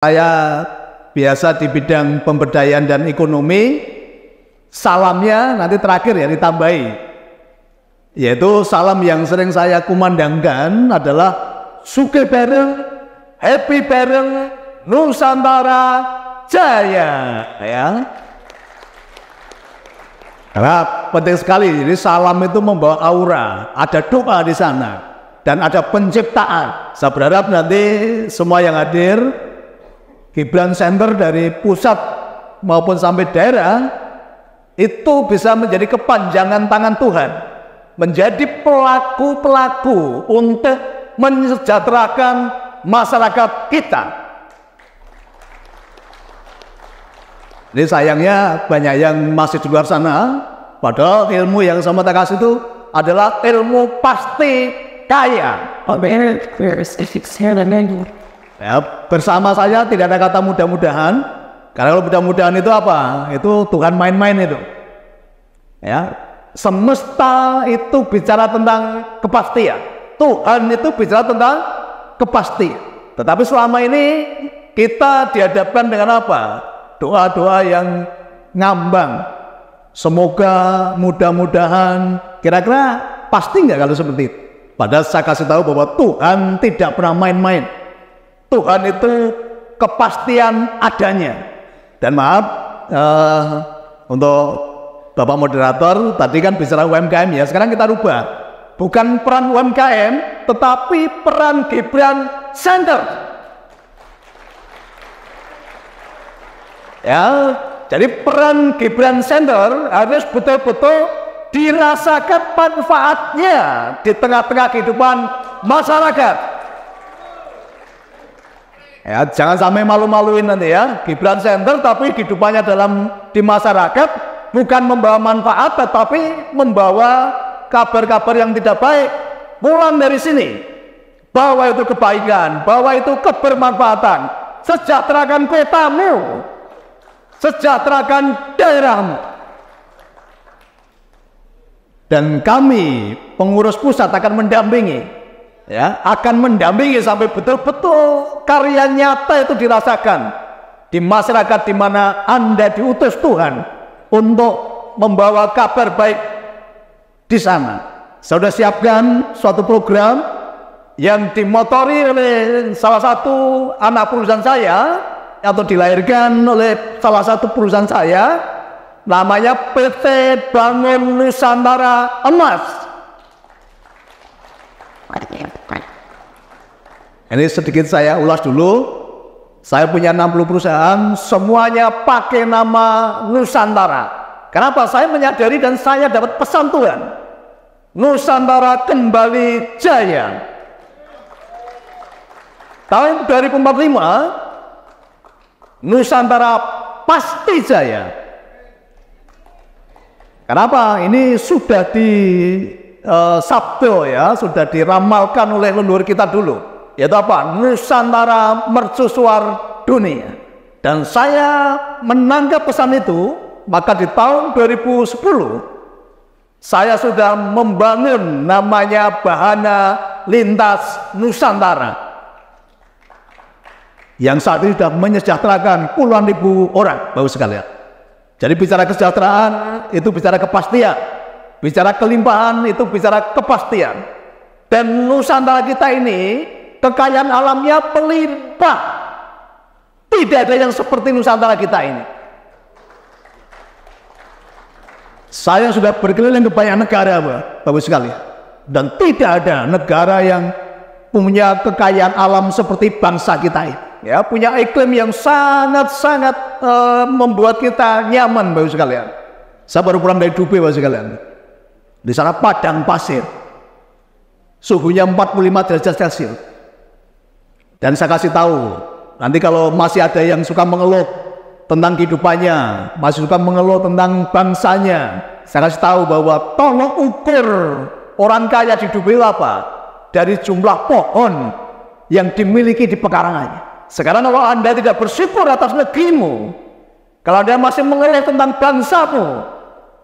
Saya biasa di bidang pemberdayaan dan ekonomi. Salamnya nanti terakhir ya ditambahi, yaitu salam yang sering saya kumandangkan adalah Sugih bareng, happy bareng, Nusantara Jaya, ya. Karena penting sekali, jadi salam itu membawa aura, ada doa di sana dan ada penciptaan. Saya berharap nanti semua yang hadir, Gibran Center dari pusat maupun sampai daerah, itu bisa menjadi kepanjangan tangan Tuhan, menjadi pelaku-pelaku untuk mensejahterakan masyarakat kita. Jadi sayangnya banyak yang masih di luar sana, padahal ilmu yang sama tak kasih itu adalah ilmu pasti kaya. Ya, bersama saya tidak ada kata mudah-mudahan, karena kalau mudah-mudahan itu apa? Itu Tuhan main-main itu. Ya, semesta itu bicara tentang kepastian, Tuhan itu bicara tentang kepastian. Tetapi selama ini kita dihadapkan dengan apa? Doa-doa yang ngambang. Semoga, mudah-mudahan, kira-kira pasti nggak kalau seperti itu? Padahal saya kasih tahu bahwa Tuhan tidak pernah main-main. Tuhan itu kepastian adanya. Dan maaf, untuk Bapak Moderator, tadi kan bicara UMKM ya, sekarang kita rubah. Bukan peran UMKM, tetapi peran Gibran Center. Ya, jadi peran Gibran Center harus betul-betul dirasakan manfaatnya di tengah-tengah kehidupan masyarakat. Ya, jangan sampai malu-maluin nanti ya, Gibran Center tapi kehidupannya di masyarakat bukan membawa manfaat tetapi membawa kabar-kabar yang tidak baik. Mulai dari sini, bawa itu kebaikan, bawa itu kebermanfaatan, sejahterakan kota-mu, sejahterakan daerahmu. Dan kami pengurus pusat akan mendampingi. Ya, akan mendampingi sampai betul-betul karya nyata itu dirasakan di masyarakat di mana Anda diutus Tuhan untuk membawa kabar baik di sana. Saya sudah siapkan suatu program yang dimotori oleh salah satu anak perusahaan saya atau dilahirkan oleh salah satu perusahaan saya, namanya PT Bangun Nusantara Emas. Ini sedikit saya ulas dulu. Saya punya 60 perusahaan, semuanya pakai nama Nusantara. Kenapa? Saya menyadari dan saya dapat pesan Tuhan. Nusantara kembali jaya. Tahun 2045, Nusantara pasti jaya. Kenapa? Ini sudah sabdo ya, sudah diramalkan oleh leluhur kita dulu. Yaitu apa? Nusantara mercusuar dunia. Dan saya menangkap pesan itu, maka di tahun 2010 saya sudah membangun namanya Bahana Lintas Nusantara, yang saat ini sudah menyejahterakan puluhan ribu orang, Bapak sekalian. Jadi bicara kesejahteraan itu bicara kepastian, bicara kelimpahan itu bicara kepastian. Dan Nusantara kita ini kekayaan alamnya melimpah. Tidak ada yang seperti Nusantara kita ini. Saya sudah berkeliling ke banyak negara, Bapak sekalian, dan tidak ada negara yang punya kekayaan alam seperti bangsa kita ini. Ya, punya iklim yang sangat-sangat membuat kita nyaman, Bapak sekalian. Saya baru pulang dari Dubai, Bapak sekalian. Di sana padang pasir, suhunya 45 derajat Celcius. Dan saya kasih tahu, nanti kalau masih ada yang suka mengeluh tentang kehidupannya, masih suka mengeluh tentang bangsanya, saya kasih tahu bahwa tolong ukur orang kaya di Dubai apa? Dari jumlah pohon yang dimiliki di pekarangannya. Sekarang kalau Anda tidak bersyukur atas negerimu, kalau Anda masih mengeluh tentang bangsamu,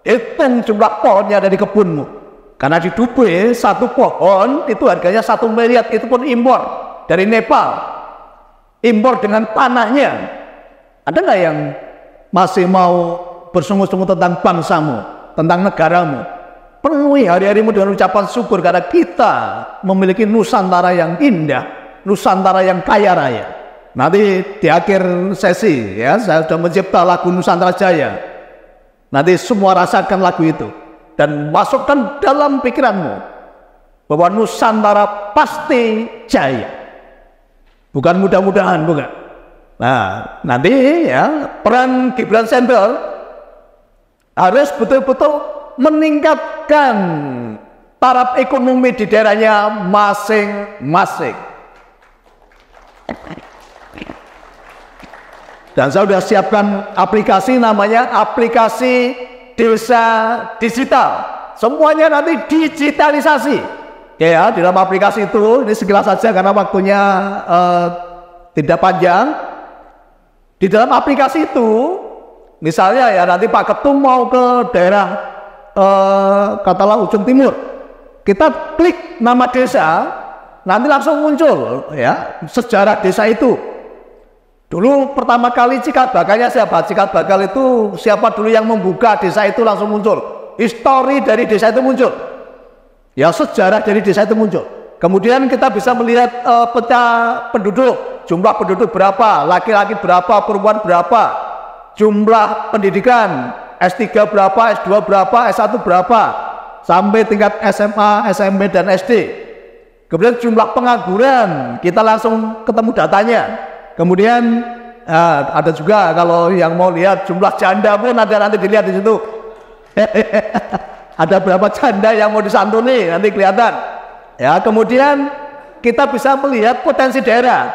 hitung jumlah pohonnya dari kebunmu. Karena di Dubai satu pohon itu harganya 1 miliar, itu pun impor dari Nepal. impor dengan tanahnya. Ada nggak yang masih mau bersungut-sungut tentang bangsamu, tentang negaramu? Penuhi hari-harimu dengan ucapan syukur karena kita memiliki Nusantara yang indah, Nusantara yang kaya raya. Nanti di akhir sesi ya, saya sudah mencipta lagu Nusantara Jaya. Nanti semua rasakan lagu itu dan masukkan dalam pikiranmu bahwa Nusantara pasti jaya. Bukan mudah-mudahan, bukan. Nah, nanti ya peran Gibran Sendal harus betul-betul meningkatkan taraf ekonomi di daerahnya masing-masing. Dan saya sudah siapkan aplikasi, namanya aplikasi Desa Digital. Semuanya nanti digitalisasi. Ya, di dalam aplikasi itu, ini sekilas saja karena waktunya tidak panjang. Di dalam aplikasi itu, misalnya ya nanti Pak Ketum mau ke daerah katalah ujung timur, kita klik nama desa, nanti langsung muncul ya sejarah desa itu. Dulu pertama kali cikal bakalnya siapa? Cikal bakal itu siapa dulu yang membuka desa itu, langsung muncul. Histori dari desa itu muncul. Ya, sejarah dari desa itu muncul. Kemudian kita bisa melihat peta penduduk, jumlah penduduk berapa, laki-laki berapa, perempuan berapa, jumlah pendidikan, S3 berapa, S2 berapa, S1 berapa, sampai tingkat SMA, SMP, dan SD. Kemudian jumlah pengangguran, kita langsung ketemu datanya. Kemudian ada juga kalau yang mau lihat jumlah janda pun ada, nanti dilihat di situ. Ada berapa janda yang mau disantuni, nanti kelihatan. Ya, kemudian kita bisa melihat potensi daerah.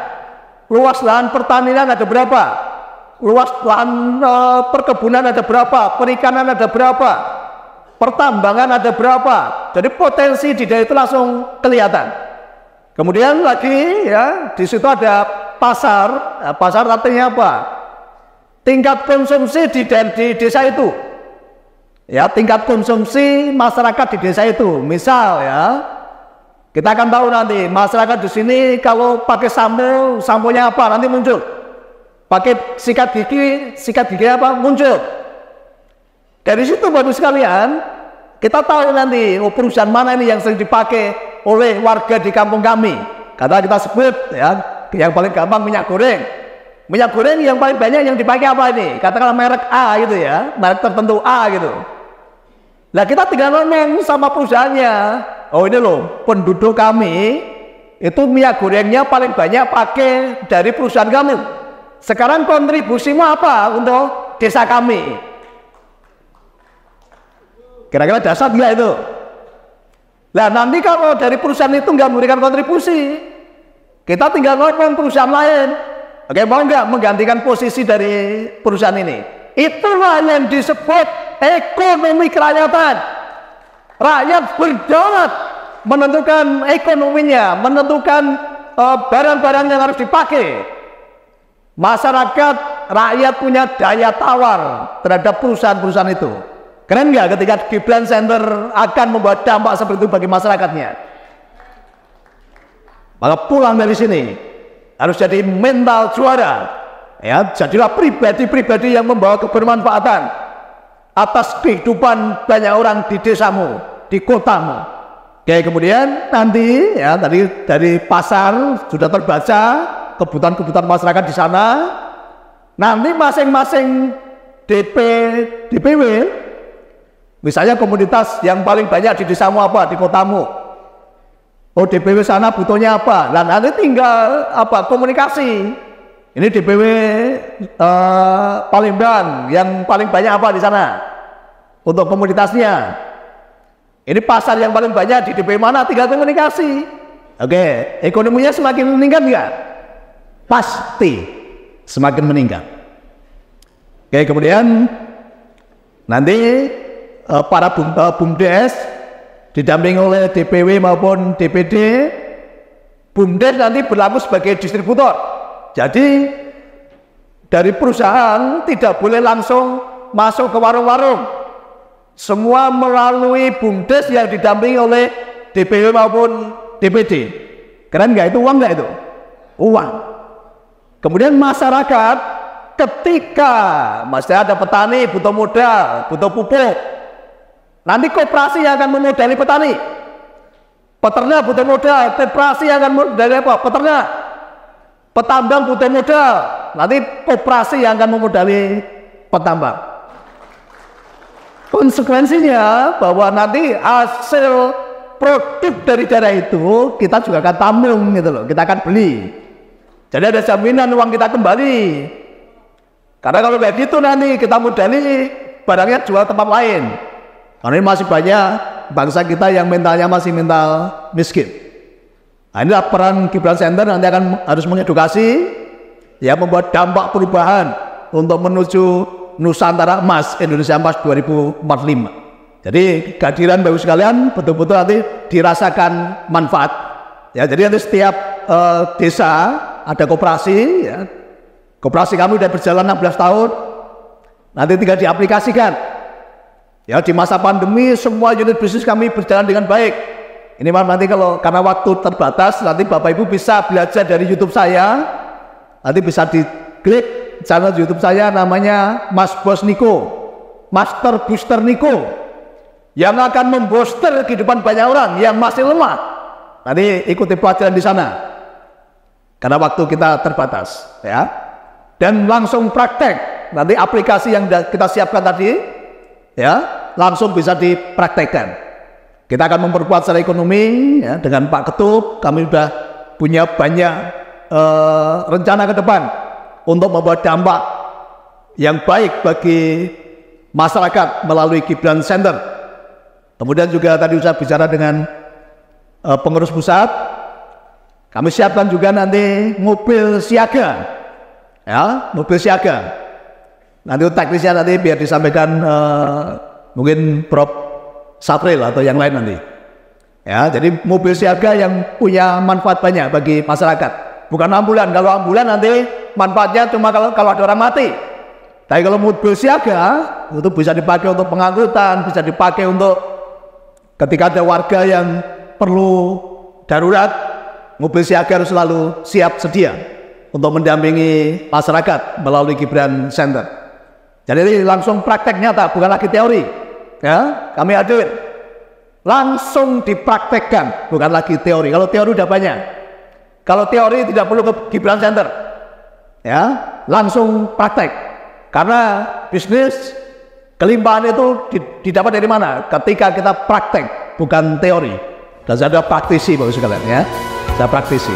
Luas lahan pertanian ada berapa? Luas lahan perkebunan ada berapa? Perikanan ada berapa? Pertambangan ada berapa? Jadi potensi di daerah itu langsung kelihatan. Kemudian lagi ya, di situ ada pasar. Nah, pasar artinya apa? Tingkat konsumsi di desa itu. Ya, tingkat konsumsi masyarakat di desa itu. Misal ya, kita akan tahu nanti masyarakat di sini kalau pakai sampo-nya apa nanti muncul. Pakai sikat gigi apa muncul. Dari situ bagus sekalian, kita tahu nanti perusahaan mana ini yang sering dipakai oleh warga di kampung kami. Kata kita sebut ya, yang paling gampang minyak goreng. Minyak goreng yang paling banyak yang dipakai apa ini? Katakanlah merek A gitu ya, merek tertentu A gitu. Nah, kita tinggal ngomong sama perusahaannya. Oh, ini loh, penduduk kami itu minyak gorengnya paling banyak pakai dari perusahaan kamu. Sekarang kontribusimu apa untuk desa kami? Kira-kira dasar nggak itu? Nah, nanti kalau dari perusahaan itu nggak memberikan kontribusi, kita tinggal ngomong perusahaan lain. Oke, mau nggak menggantikan posisi dari perusahaan ini? Itulah yang disebut ekonomi kerakyatan. Rakyat berdaulat menentukan ekonominya, menentukan barang-barang yang harus dipakai. Masyarakat, rakyat punya daya tawar terhadap perusahaan-perusahaan itu. Keren nggak ketika Gibran Center akan membuat dampak seperti itu bagi masyarakatnya? Maka pulang dari sini harus jadi mental juara. Ya, jadilah pribadi-pribadi yang membawa kebermanfaatan atas kehidupan banyak orang di desamu, di kotamu. Oke, kemudian nanti ya tadi dari pasar sudah terbaca kebutuhan-kebutuhan masyarakat di sana. Nanti masing-masing DPW, misalnya komunitas yang paling banyak di desamu apa, di kotamu. Oh, DPW sana butuhnya apa? Nah, nanti tinggal apa, komunikasi. Ini DPW Palembang yang paling banyak apa di sana untuk komunitasnya. Ini pasar yang paling banyak di DPW mana, tinggal komunikasi. Oke, ekonominya semakin meningkat nggak? Pasti semakin meningkat. Oke, kemudian nanti para BUMDes didampingi oleh DPW maupun DPD. BUMDes nanti berlaku sebagai distributor. Jadi dari perusahaan tidak boleh langsung masuk ke warung-warung. Semua melalui BUMDes yang didampingi oleh DPW maupun DPD. Keren nggak itu? Uang nggak itu? Uang. Kemudian masyarakat ketika masih ada petani butuh modal, butuh pupuk, nanti koperasi yang akan memodali petani. Peternak butuh modal, koperasi yang akan memodali apa? Peternak. Petambang butuh modal, nanti koperasi yang akan memodali petambang. Konsekuensinya bahwa nanti hasil produk dari daerah itu kita juga akan tampung gitu loh, kita akan beli. Jadi ada jaminan uang kita kembali. Karena kalau kayak gitu nanti kita modali barangnya jual tempat lain. Karena ini masih banyak bangsa kita yang mentalnya masih mental miskin. Nah, inilah peran Gibran Center nanti akan harus mengedukasi, ya, membuat dampak perubahan untuk menuju Nusantara Emas, Indonesia Emas 2045. Jadi kehadiran Bapak sekalian betul-betul nanti dirasakan manfaat. Ya, jadi nanti setiap desa ada koperasi, ya. Koperasi kami sudah berjalan 16 tahun. Nanti tinggal diaplikasikan. Ya, di masa pandemi semua unit bisnis kami berjalan dengan baik. Ini nanti kalau karena waktu terbatas, nanti Bapak Ibu bisa belajar dari YouTube saya. Nanti bisa diklik channel YouTube saya, namanya Mas Bos Niko, Master Booster Niko, yang akan membooster kehidupan banyak orang yang masih lemah. Nanti ikuti pelajaran di sana. Karena waktu kita terbatas, ya. Dan langsung praktek. Nanti aplikasi yang kita siapkan tadi, ya, langsung bisa dipraktekkan. Kita akan memperkuat secara ekonomi, ya, dengan Pak Ketum. Kami sudah punya banyak rencana ke depan untuk membuat dampak yang baik bagi masyarakat melalui Gibran Center. Kemudian juga tadi saya bicara dengan pengurus pusat. Kami siapkan juga nanti mobil siaga, ya, mobil siaga. Nanti teknisnya nanti biar disampaikan mungkin Prof. Sapril atau yang lain nanti. Ya, jadi mobil siaga yang punya manfaat banyak bagi masyarakat. Bukan ambulan. Kalau ambulan nanti manfaatnya cuma kalau ada orang mati. Tapi kalau mobil siaga itu bisa dipakai untuk pengangkutan, bisa dipakai untuk ketika ada warga yang perlu darurat, mobil siaga harus selalu siap sedia untuk mendampingi masyarakat melalui Gibran Center. Jadi langsung praktek nyata, bukan lagi teori. Ya, kami hadir langsung dipraktekkan, bukan lagi teori. Kalau teori udah banyak. Kalau teori tidak perlu ke Gibran Center. Ya, langsung praktek. Karena bisnis kelimpahan itu didapat dari mana? Ketika kita praktek, bukan teori. Dan saya ada praktisi Bapak sekalian, ya. Saya praktisi.